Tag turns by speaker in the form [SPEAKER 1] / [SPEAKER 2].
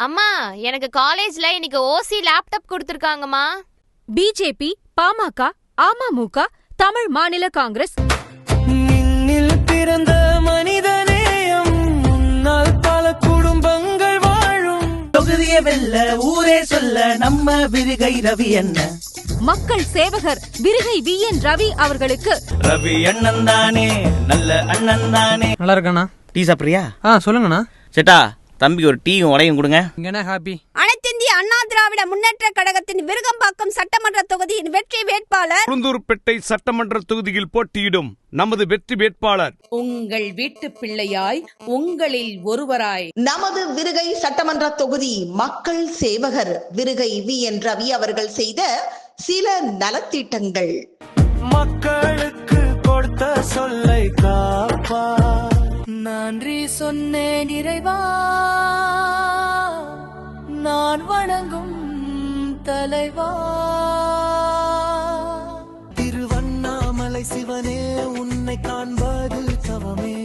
[SPEAKER 1] அம்மா, எனக்கு காலேஜ்ல இன்னைக்கு ஓசி லேப்டாப் கொடுத்திருக்காங்கம்மா.
[SPEAKER 2] பிஜேபி, பாமக, அமமுக, தமிழ் மாநில காங்கிரஸ்
[SPEAKER 3] பிறந்த மனிதநேயம் முன்னால் பல குடும்பங்கள் வாழும். தொகுதிய வெல்ல ஊரே சொல்ல நம்ம விருகை ரவி என்ன
[SPEAKER 2] மக்கள் சேவகர் விருகை VN ரவி அவர்களுக்கு
[SPEAKER 3] ரவி அண்ணன் தானே, நல்ல அண்ணன் தானே.
[SPEAKER 4] நல்லா இருக்காண்ணா.
[SPEAKER 5] டீ சாப்பிட்றியா?
[SPEAKER 4] சொல்லுங்கண்ணா.
[SPEAKER 5] சேட்டா, தம்பிக்கு ஒரு டீயும் உடையும் கொடுங்க.
[SPEAKER 4] இங்கண்ணா ஹாப்பி.
[SPEAKER 6] அனைத்திந்திய அண்ணா திராவிட முன்னேற்ற கழகத்தின் விருகம்பாக்கம் சட்டமன்ற தொகுதியின் வெற்றி வேட்பாளர்,
[SPEAKER 7] உளுந்தூர்பேட்டை சட்டமன்ற தொகுதியில் போட்டியிடும் நமது வெற்றி வேட்பாளர்,
[SPEAKER 8] உங்கள் வீட்டு பிள்ளையாய் உங்களில் ஒருவராய்
[SPEAKER 9] நமது விருகை சட்டமன்ற தொகுதி மக்கள் சேவகர் விருகை VN ரவி அவர்கள் செய்த சில நலத்திட்டங்கள்.
[SPEAKER 3] மக்களுக்கு கொடுத்த சொல்லை காப்பா,
[SPEAKER 8] நன்றி சொன்னேன் இறைவா, நான் வணங்கும் தலைவா.